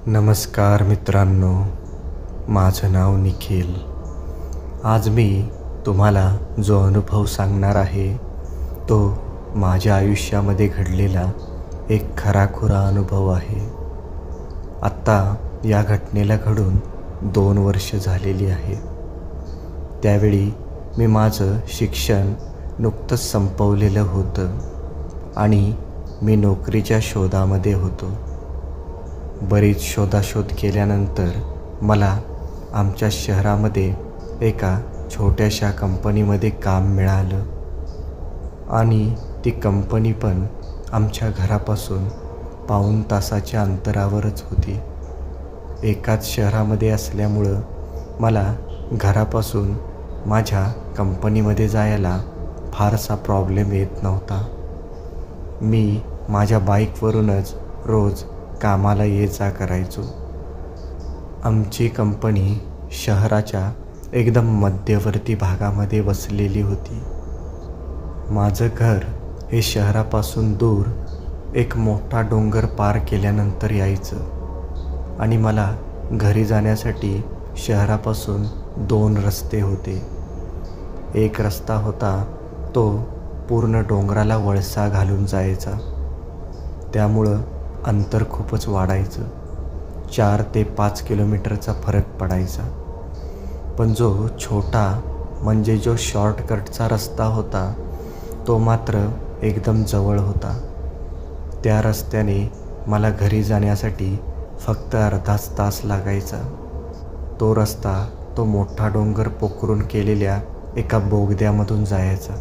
नमस्कार मित्रांनो, माझं नाव निखिल. आज मी तुम्हाला जो अनुभव सांगणार आहे तो माझ्या आयुष्यामध्ये घडलेला एक खराखुरा अनुभव आहे. आत्ता या घटनेला घडून 2 वर्ष झालेली आहे. त्यावेळी मी माझं शिक्षण नुकतंच संपवलेलं होतं आणि मी नोकरीच्या शोधामध्ये होतो. बरीच शोधाशोध केल्यानंतर मला आमच्या शहरामध्ये एका छोट्याशा कंपनीमध्ये काम मिळालं आणि ती कंपनी पण आमच्या घरापासून पाऊण तासाच्या अंतरावरच होती. एकाच शहरामध्ये असल्यामुळं मला घरापासून माझ्या कंपनीमध्ये जायला फारसा प्रॉब्लेम येत नव्हता. मी माझ्या बाईकवरूनच रोज कामाला ये जा करायचो. आमची कंपनी शहराच्या एकदम मध्यवर्ती भागामध्ये वसलेली होती. माझं घर हे शहरापासून दूर एक मोठा डोंगर पार केल्यानंतर यायचं आणि मला घरी जाण्यासाठी शहरापासून 2 रस्ते होते. एक रस्ता होता तो पूर्ण डोंगराला वळसा घालून जायचा, त्यामुळं अंतर खूपच वाढायचं. 4 ते 5 किलोमीटरचा फरक पडायचा. पण जो छोटा म्हणजे जो शॉर्टकटचा रस्ता होता तो मात्र एकदम जवळ होता. त्या रस्त्याने मला घरी जाण्यासाठी फक्त अर्धाच तास लागायचा. तो रस्ता तो मोठा डोंगर पोखरून केलेल्या एका बोगद्यामधून जायचा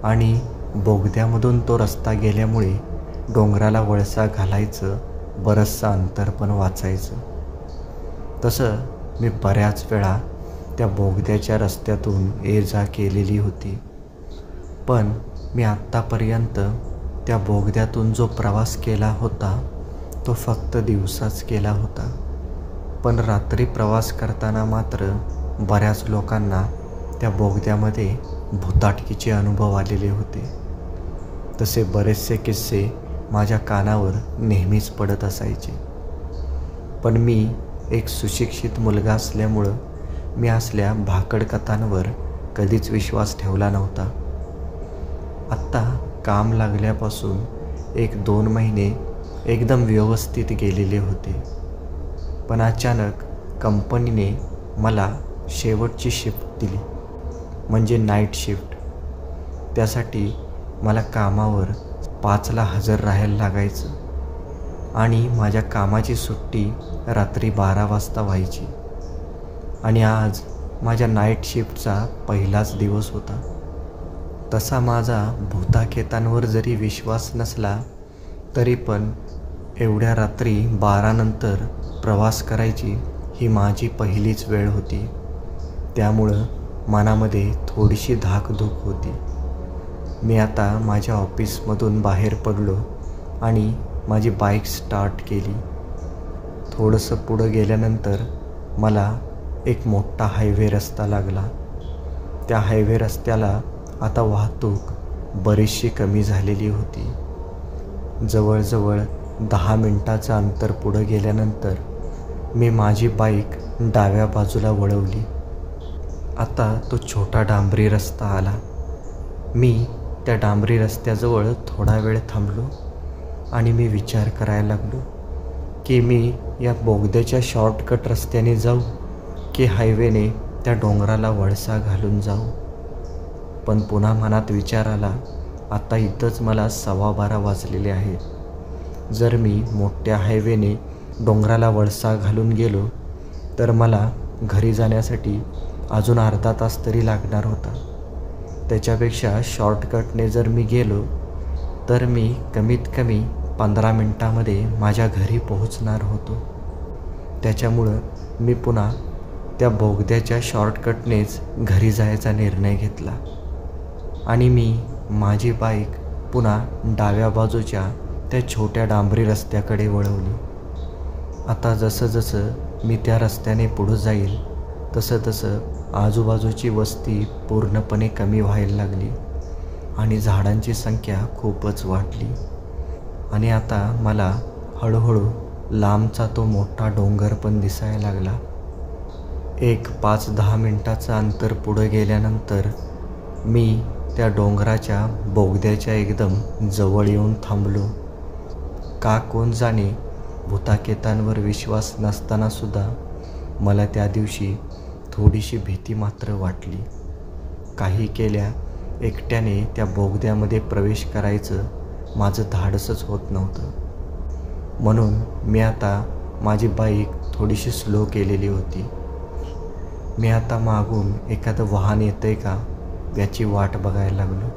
आणि बोगद्यामधून तो रस्ता गेल्यामुळे डोंगराला वळसा घालायचं बरंचसं अंतर पण वाचायचं. तसं मी बऱ्याच वेळा त्या बोगद्याच्या रस्त्यातून ये जा केलेली होती. पण मी आत्तापर्यंत त्या बोगद्यातून जो प्रवास केला होता तो फक्त दिवसाच केला होता. पण रात्री प्रवास करताना मात्र बऱ्याच लोकांना त्या बोगद्यामध्ये भुताटकीचे अनुभव आलेले होते. तसे बरेचसे किस्से माझ्या कानावर नेहमीच पडत असायचे. पण मी एक सुशिक्षित मुलगा असल्यामुळं मी असल्या भाकड कथांवर कधीच विश्वास ठेवला नव्हता. आत्ता काम लागल्यापासून 1-2 महिने एकदम व्यवस्थित गेलेले होते. पण अचानक कंपनीने मला शेवटची शिफ्ट दिली, म्हणजे नाईट शिफ्ट. त्यासाठी मला कामावर 5ला हजर राहायला लागायचं आणि माझ्या कामाची सुट्टी रात्री 12 वाजता व्हायची. आणि आज माझ्या नाईट शिफ्टचा पहिलाच दिवस होता. तसा माझा भूताखेतांवर जरी विश्वास नसला तरी पण एवढ्या रात्री 12 नंतर प्रवास करायची ही माझी पहिलीच वेळ होती. त्यामुळं मनामध्ये थोडीशी धाकधूक होती. मी आता माझ्या ऑफिसमधून बाहेर पडलो आणि माझी बाईक स्टार्ट केली. थोडंसं पुढं गेल्यानंतर मला एक मोठा हायवे रस्ता लागला. त्या हायवे रस्त्याला आता वाहतूक बरीचशी कमी झालेली होती. जवळजवळ 10 मिनिटाचं अंतर पुढं गेल्यानंतर मी माझी बाईक डाव्या बाजूला वळवली. आता तो छोटा डांबरी रस्ता आला. मी त्या डांबरी रस्त्याजवळ थोडा वेळ थांबलो आणि मी विचार करायला लागलो की मी या बोगद्याच्या शॉर्टकट रस्त्याने जाऊ की हायवेने त्या डोंगराला वळसा घालून जाऊ. पण पुन्हा मनात विचार आला, आता इथंच मला 12:15 वाजलेले आहेत. जर मी मोठ्या हायवेने डोंगराला वळसा घालून गेलो तर मला घरी जाण्यासाठी अजून अर्धा तास तरी लागणार होता. त्याच्यापेक्षा शॉर्टकटने जर मी गेलो तर मी कमीत कमी 15 मिनटामध्ये माझ्या घरी पोहोचणार होतो. त्याच्यामुळं मी पुन्हा त्या बोगद्याच्या शॉर्टकटनेच घरी जायचा निर्णय घेतला आणि मी माझी बाईक पुन्हा डाव्या बाजूच्या त्या छोट्या डांबरी रस्त्याकडे वळवली. आता जसं जसं मी त्या रस्त्याने पुढं जाईल तसं तसं आजूबाजूची वस्ती पूर्णपणे कमी व्हायला लागली आणि झाडांची संख्या खूपच वाढली आणि आता मला हळूहळू लांबचा तो मोठा डोंगर पण दिसायला लागला. एक 5-10 मिनिटाचं अंतर पुढं गेल्यानंतर मी त्या डोंगराच्या बोगद्याच्या एकदम जवळ येऊन थांबलो. का कोण जाणे, भुताकेतांवर विश्वास नसतानासुद्धा मला त्या दिवशी थोडीशी भीती मात्र वाटली. काही केल्या एकट्याने त्या बोगद्यामध्ये प्रवेश करायचं माझं धाडसच होत नव्हतं. म्हणून मी आता माझी बाईक थोडीशी स्लो केलेली होती. मी आता मागून एखादं वाहन येतंय का याची वाट बघायला लागलो.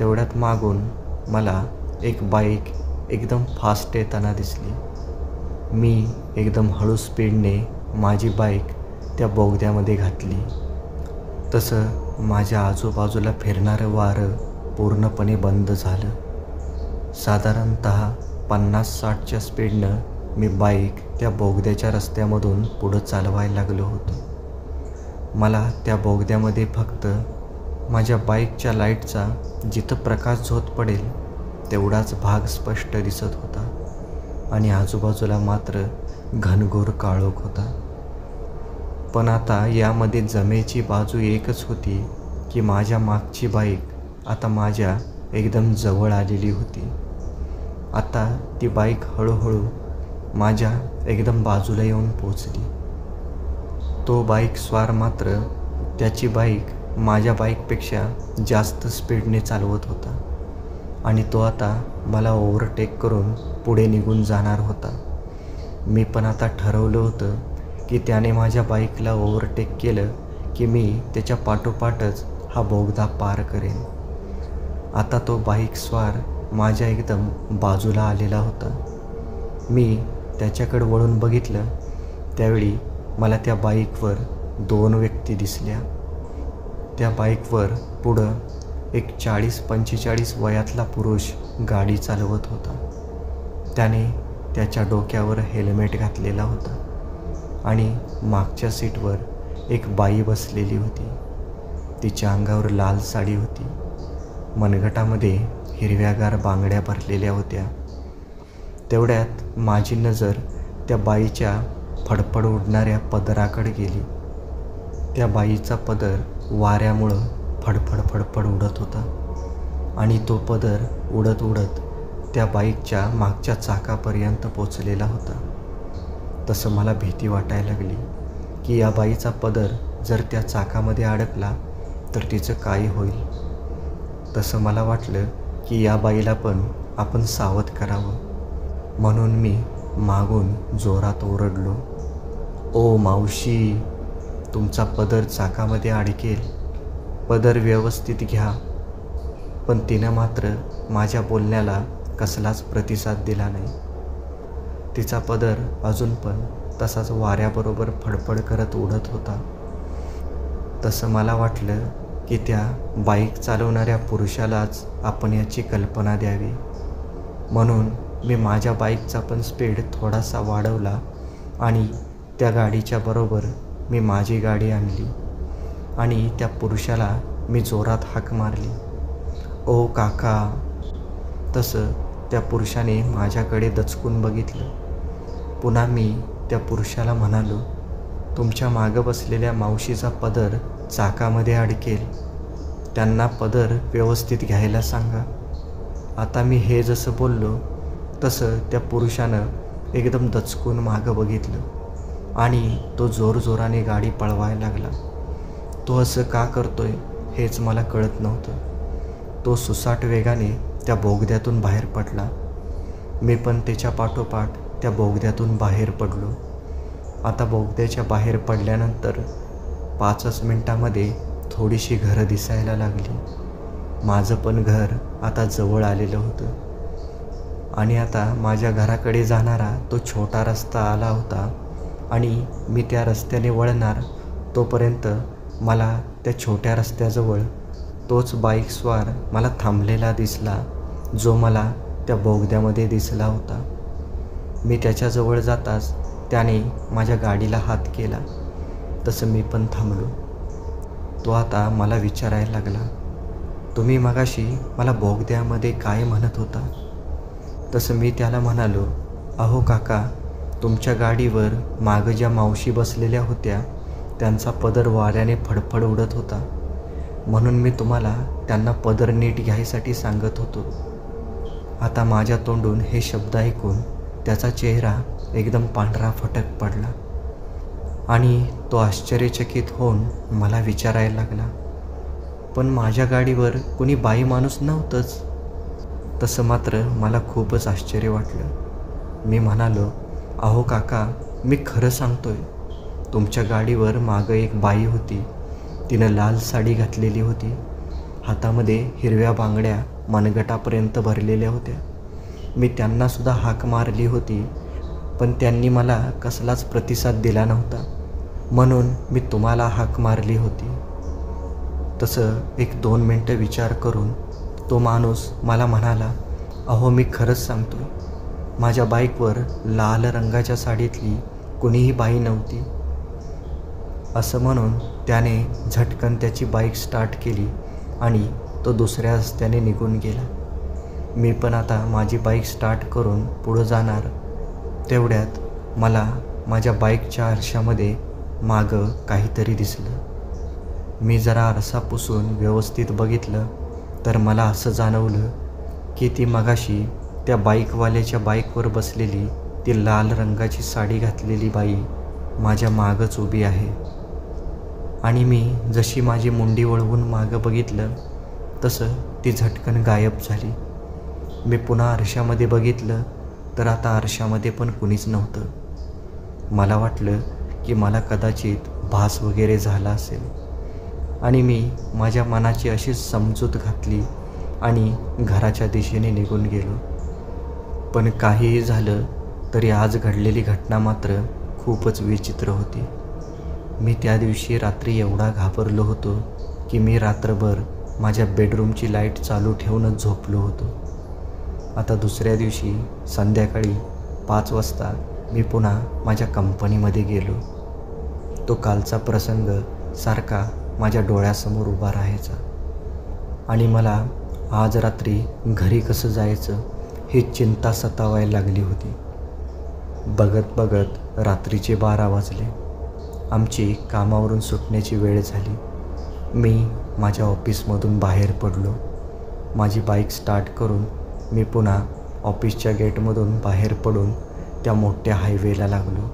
तेवढ्यात मागून मला एक बाईक एकदम फास्ट येताना दिसली. मी एकदम हळू स्पीडने माझी बाईक त्या बोगद्यामध्ये घातली. तसं माझ्या आजूबाजूला फिरणारं वारं पूर्णपणे बंद झालं. साधारणतः 50-60च्या स्पीडनं मी बाईक त्या बोगद्याच्या रस्त्यामधून पुढं चालवायला लागलो होतो. मला त्या बोगद्यामध्ये फक्त माझ्या बाईकच्या लाईटचा जिथं प्रकाश झोत पडेल तेवढाच भाग स्पष्ट दिसत होता आणि आजूबाजूला मात्र घनघोर काळोख होता. पण आता यामध्ये जमेची बाजू एकच होती की माझ्या मागची बाईक आता माझ्या एकदम जवळ आलेली होती. आता ती बाईक हळूहळू माझ्या एकदम बाजूला येऊन पोचली. तो बाईक स्वार मात्र त्याची बाईक माझ्या बाईकपेक्षा जास्त स्पीडने चालवत होता आणि तो आता मला ओव्हरटेक करून पुढे निघून जाणार होता. मी पण आता ठरवलं होतं की त्याने माझ्या बाईकला ओव्हरटेक केलं की मी त्याच्या पाठोपाठच हा बोगदा पार करेन. आता तो बाईक स्वार माझ्या एकदम बाजूला आलेला होता. मी त्याच्याकडे वळून बघितलं त्यावेळी मला त्या बाईकवर 2 व्यक्ती दिसल्या. त्या बाईकवर पुढं एक 40-45 वयातला पुरुष गाडी चालवत होता. त्याने त्याच्या डोक्यावर हेल्मेट घातलेला होता आणि मागच्या सीटवर एक बाई बसलेली होती. तिच्या अंगावर लाल साडी होती. मनगटामध्ये हिरव्यागार बांगड्या भरलेल्या होत्या. तेवढ्यात माझी नजर त्या बाईच्या फडफड उडणाऱ्या पदराकडे गेली. त्या बाईचा पदर वाऱ्यामुळं फडफड फडफड उडत होता आणि तो पदर उडत उडत त्या बाईकच्या मागच्या चाकापर्यंत पोचलेला होता. तसं मला भीती वाटायला लागली की या बाईचा पदर जर त्या चाकामध्ये अडकला तर तिचं काय होईल. तसं मला वाटलं की या बाईला पण आपण सावध करावं. म्हणून मी मागून जोरात ओरडलो, "ओ मावशी, तुमचा पदर चाकामध्ये अडकेल, पदर व्यवस्थित घ्या." पण तिनं मात्र माझ्या बोलण्याला कसलाच प्रतिसाद दिला नाही. तिचा पदर अजून पण तसाच वाऱ्याबरोबर फडफड करत उडत होता. तसं मला वाटलं की त्या बाईक चालवणाऱ्या पुरुषालाच आपण याची कल्पना द्यावी. म्हणून मी माझ्या बाईकचा पण स्पीड थोडासा वाढवला आणि त्या गाडीच्या बरोबर मी माझी गाडी आणली आणि त्या पुरुषाला मी जोरात हाक मारली, "ओ काका." तसं त्या पुरुषाने माझ्याकडे दचकून बघितलं. पुन्हा मी त्या पुरुषाला म्हणालो, "तुमच्या मागं बसलेल्या मावशीचा पदर चाकामध्ये अडकेल, त्यांना पदर व्यवस्थित घ्यायला सांगा." आता मी हे जसं बोललो तसं त्या पुरुषानं एकदम दचकून मागं बघितलं आणि तो जोरजोराने गाडी पळवायला लागला. तो असं का करतोय हेच मला कळत नव्हतं. तो सुसाट वेगाने त्या बोगद्यातून बाहेर पडला. मी पण त्याच्या पाठोपाठ त्या बोगद्यातून बाहेर पडलो. आता बोगद्याच्या बाहेर पडल्यानंतर 5च मिनिटामध्ये थोडीशी घरं दिसायला लागली. माझं पण घर आता जवळ आलेलं होतं आणि आता माझ्या घराकडे जाणारा तो छोटा रस्ता आला होता आणि मी त्या रस्त्याने वळणार तोपर्यंत मला त्या छोट्या रस्त्याजवळ तोच बाईक स्वार मला थांबलेला दिसला जो मला त्या बोगद्यामध्ये दिसला होता. मी त्याच्याजवळ जाताच त्याने माझ्या गाडीला हात केला. तसं मी पण थांबलो. तो आता मला विचारायला लागला, "तुम्ही मगाशी मला बोगद्यामध्ये काय म्हणत होता?" तसं मी त्याला म्हणालो, अहो काका, तुमच्या गाडीवर मागं ज्या मावशी बसलेल्या होत्या त्यांचा पदर वाऱ्याने फडफड उडत होता, म्हणून मी तुम्हाला त्यांना पदर नीट घ्यायसाठी सांगत होतो. आता माझ्या तोंडून हे शब्द ऐकून त्याचा चेहरा एकदम पांढरा फटक पडला आणि तो आश्चर्यचकित होऊन मला विचारायला लागला, पण माझ्या गाडीवर कुणी बाई माणूस नव्हतंच. तसं मात्र मला खूपच आश्चर्य वाटलं. मी म्हणालो, अहो काका, मी खरं सांगतोय, तुमच्या गाडीवर मागं एक बाई होती. तिनं लाल साडी घातलेली होती. हातामध्ये हिरव्या बांगड्या मनगटापर्यंत भरलेल्या होत्या. मी त्यांनासुद्धा हाक मारली होती, पण त्यांनी मला कसलाच प्रतिसाद दिला नव्हता, म्हणून मी तुम्हाला हाक मारली होती. तसं 1-2 मिनटं विचार करून तो माणूस मला म्हणाला, अहो मी खरंच सांगतो, माझ्या बाईकवर लाल रंगाच्या साडीतली कुणीही बाई नव्हती. असं म्हणून त्याने झटकन त्याची बाईक स्टार्ट केली आणि तो दुसऱ्या रस्त्याने निघून गेला. मी पण आता माझी बाईक स्टार्ट करून पुढं जाणार, तेवढ्यात मला माझ्या बाईकच्या आरशामध्ये मागं काहीतरी दिसलं. मी जरा आरसा पुसून व्यवस्थित बघितलं तर मला असं जाणवलं की ती मगाशी त्या बाईकवाल्याच्या बाईकवर बसलेली ती लाल रंगाची साडी घातलेली बाई माझ्या मागंच उभी आहे. आणि मी जशी माझी मुंडी वळवून मागं बघितलं तसं ती झटकन गायब झाली. मी पुन्हा आरशामध्ये बघितलं तर आता आरशामध्ये पण कुणीच नव्हतं. मला वाटलं की मला कदाचित भास वगैरे झाला असेल आणि मी माझ्या मनाची अशीच समजूत घातली आणि घराच्या दिशेने निघून गेलो. पण काहीही झालं तरी आज घडलेली घटना मात्र खूपच विचित्र होती. मी त्या दिवशी रात्री एवढा घाबरलो होतो की मी रात्रभर माझ्या बेडरूमची लाईट चालू ठेवूनच झोपलो होतो. आता दुसऱ्या दिवशी संध्याकाळी 5 वाजता मी पुन्हा माझ्या कंपनीमध्ये गेलो. तो कालचा प्रसंग सारखा माझ्या डोळ्यासमोर उभा राहायचा आणि मला आज रात्री घरी कसं जायचं ही चिंता सतावायला लागली होती. बघत बघत रात्रीचे 12 वाजले. आमची कामावरून सुटण्याची वेळ झाली. मी माझ्या ऑफिसमधून बाहेर पडलो. माझी बाईक स्टार्ट करून मी पुन्हा ऑफिसच्या गेटमधून बाहेर पडून त्या मोठ्या हायवेला लागलो.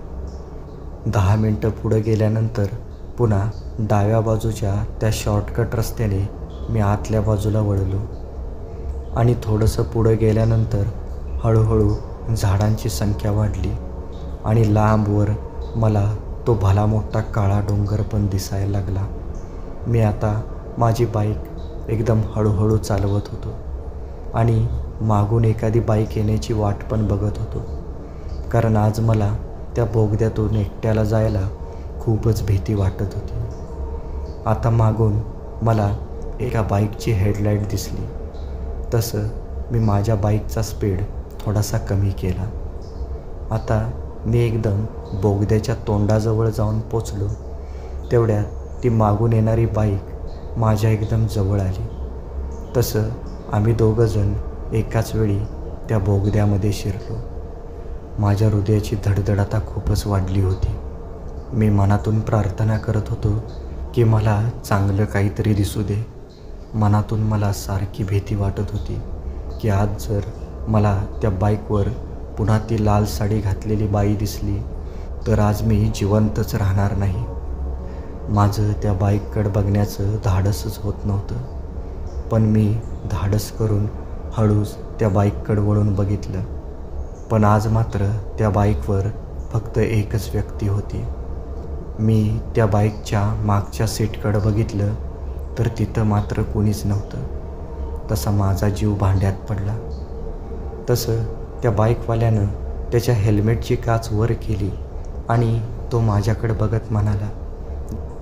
10 मिनटं पुढं गेल्यानंतर पुन्हा डाव्या बाजूच्या त्या शॉर्टकट रस्त्याने मी आतल्या बाजूला वळलो आणि थोडंसं पुढं गेल्यानंतर हळूहळू झाडांची संख्या वाढली आणि लांबवर मला तो भला मोठा काळा डोंगर पण दिसायला लागला. मी आता माझी बाईक एकदम हळूहळू चालवत होतो आणि मागून एखादी बाईक येण्याची वाट पण बघत होतो, कारण आज मला त्या बोगद्यातून एकट्याला जायला खूपच भीती वाटत होती. आता मागून मला एका बाईकची हेडलाईट दिसली. तसं मी माझ्या बाईकचा स्पीड थोडासा कमी केला. आता मी एकदम बोगद्याच्या तोंडाजवळ जाऊन पोचलो. तेवढ्यात ती मागून येणारी बाईक माझ्या एकदम जवळ आली. तसं आम्ही दोघंजण एकाच वेळी त्या बोगद्यामध्ये शिरलो. माझ्या हृदयाची धडधड आता खूपच वाढली होती. मी मनातून प्रार्थना करत होतो की मला चांगलं काहीतरी दिसू दे. मनातून मला सारखी भीती वाटत होती की आज जर मला त्या बाईकवर पुन्हा ती लाल साडी घातलेली बाई दिसली तर आज मी जिवंतच राहणार नाही. माझं त्या बाईककडं बघण्याचं धाडसच होत नव्हतं, पण मी धाडस करून हळूच त्या बाईककडं वळून बघितलं. पण आज मात्र त्या बाईकवर फक्त एकच व्यक्ती होती. मी त्या बाईकच्या मागच्या सीटकडं बघितलं तर तिथं मात्र कोणीच नव्हतं. तसा माझा जीव भांड्यात पडला. तसं त्या बाईकवाल्यानं त्याच्या हेल्मेटची काच वर केली आणि तो माझ्याकडे बघत म्हणाला,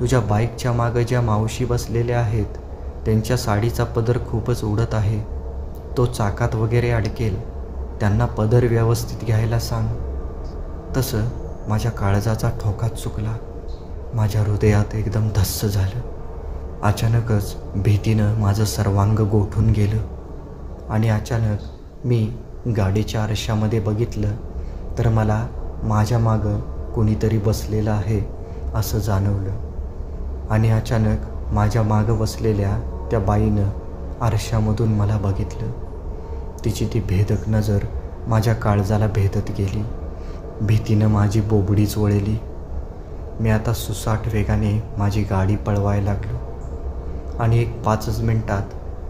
तुझ्या बाईकच्या मागं ज्या मावशी बसलेल्या आहेत त्यांच्या साडीचा पदर खूपच उडत आहे. तो चाकात वगैरे अडकेल, त्यांना पदर व्यवस्थित घ्यायला सांग. तसं माझ्या काळजाचा ठोकाच चुकला. माझ्या हृदयात एकदम धस्स झालं. अचानकच भीतीनं माझं सर्वांग गोठून गेलं आणि अचानक मी गाडीच्या आरशामध्ये बघितलं तर मला माझ्या मागं कोणीतरी बसलेलं आहे असं जाणवलं. आणि अचानक माझ्या मागं बसलेल्या त्या बाईनं आरशामधून मला बघितलं. तिची ती भेदक नजर माझ्या काळजाला भेदत गेली. भीतीनं माझी बोबडीच वळली. मी आता सुसाट वेगाने माझी गाडी पळवायला लागलो आणि एक 5 मिनिटात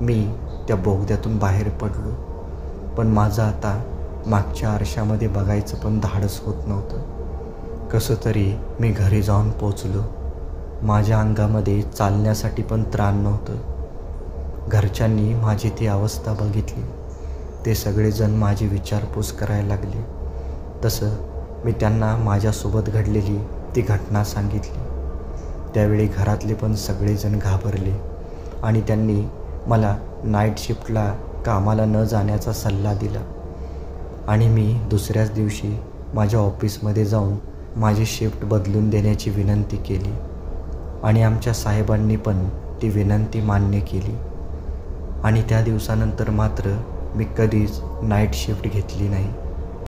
मी त्या बोगद्यातून बाहेर पडलो. पण माझं आता मागच्या आरशामध्ये बघायचं पण धाडस होत नव्हतं. कसं तरी मी घरी जाऊन पोचलो. माझ्या अंगामध्ये चालण्यासाठी पण त्राण नव्हतं. घरच्यांनी माझी ती अवस्था बघितली. ते सगळेजण माझी विचारपूस करायला लागले. तसं मी त्यांना माझ्यासोबत घडलेली ती घटना सांगितली. त्यावेळी घरातले पण सगळेजण घाबरले आणि त्यांनी मला नाईट शिफ्टला कामाला न जाण्याचा सल्ला दिला. आणि मी दुसऱ्याच दिवशी माझ्या ऑफिसमध्ये जाऊन माझी शिफ्ट बदलून देण्याची विनंती केली आणि आमच्या साहेबांनी पण ती विनंती मान्य केली. आणि त्या दिवसानंतर मात्र मी कधीच नाईट शिफ्ट घेतली नाही.